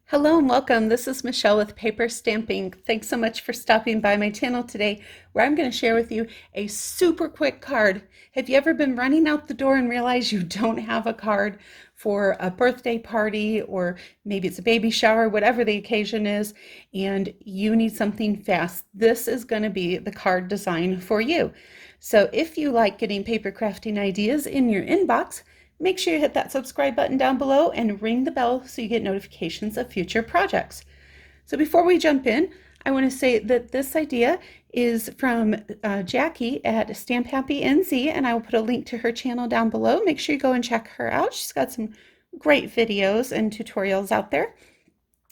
Hello and welcome. This is Michelle with PaperStampInk. Thanks so much for stopping by my channel today, where I'm going to share with you a super quick card. Have you ever been running out the door and realize you don't have a card for a birthday party, or maybe it's a baby shower, whatever the occasion is, and you need something fast? This is going to be the card design for you. So if you like getting paper crafting ideas in your inbox, make sure you hit that subscribe button down below and ring the bell so you get notifications of future projects. So before we jump in, I want to say that this idea is from Jacque at StampHappyNZ, and I will put a link to her channel down below. Make sure you go and check her out. She's got some great videos and tutorials out there.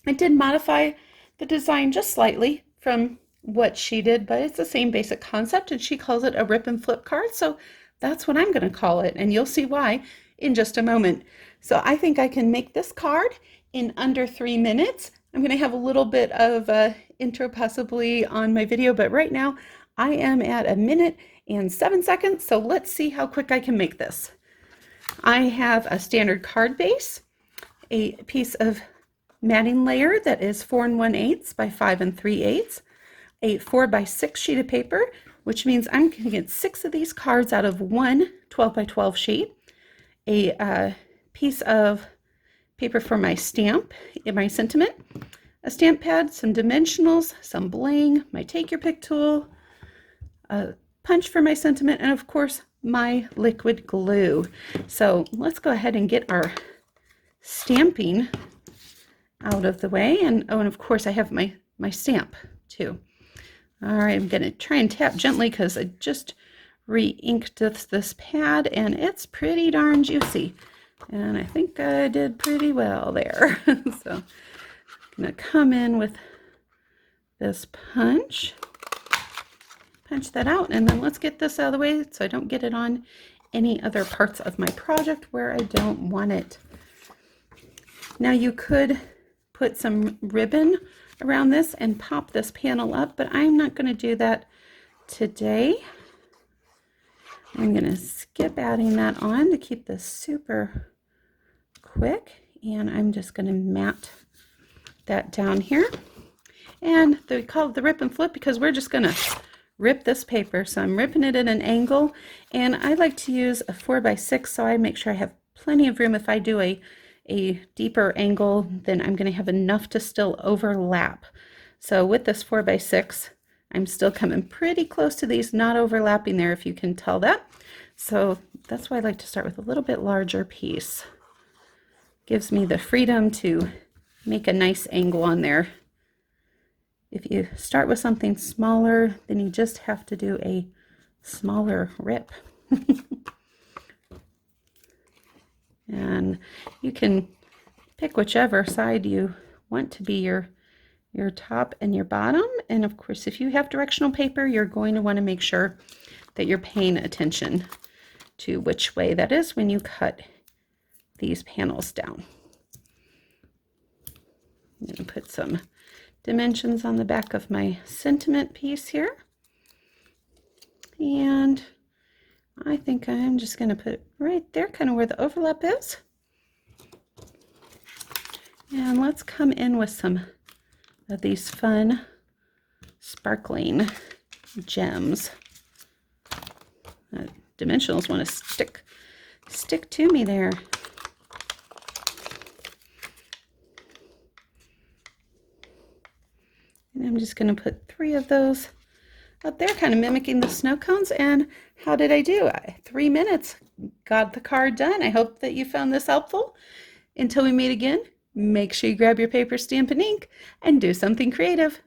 I did modify the design just slightly from what she did, but it's the same basic concept, and she calls it a rip and flip card, so that's what I'm going to call it, and you'll see why in just a moment. So I think I can make this card in under 3 minutes. I'm going to have a little bit of intro possibly on my video, but right now I am at 1 minute and 7 seconds, so let's see how quick I can make this. I have a standard card base, a piece of matting layer that is 4 1/8 by 5 3/8, a 4 by 6 sheet of paper, which means I'm going to get 6 of these cards out of one 12 by 12 sheet, a piece of paper for my stamp, my sentiment, a stamp pad, some dimensionals, some bling, my take your pick tool, a punch for my sentiment, and of course my liquid glue. So let's go ahead and get our stamping out of the way. And oh, and of course I have my stamp too. All right, I'm going to try and tap gently because I just re-inked this pad and it's pretty darn juicy. And I think I did pretty well there. So I'm going to come in with this punch that out, and then let's get this out of the way so I don't get it on any other parts of my project where I don't want it. Now you could put some ribbon around this and pop this panel up, but I'm not going to do that today. I'm going to skip adding that on to keep this super quick, and I'm just going to mat that down here. And we call it the rip and flip because we're just going to rip this paper. So I'm ripping it at an angle, and I like to use a 4 by 6 so I make sure I have plenty of room. If I do a deeper angle, then I'm going to have enough to still overlap. So with this 4 by 6, I'm still coming pretty close to these, not overlapping there, if you can tell that. So that's why I like to start with a little bit larger piece. Gives me the freedom to make a nice angle on there. If you start with something smaller, then you just have to do a smaller rip. And you can pick whichever side you want to be your top and your bottom. And of course, if you have directional paper, you're going to want to make sure that you're paying attention to which way that is when you cut these panels down. I'm going to put some dimensions on the back of my sentiment piece here. And I think I'm just going to put it right there, kind of where the overlap is. And let's come in with some of these fun, sparkling gems. Dimensionals want to stick to me there. And I'm just going to put 3 of those up there, kind of mimicking the snow cones. And how did I do? 3 minutes, got the card done. I hope that you found this helpful. Until we meet again, make sure you grab your paper, stamp, and ink and do something creative.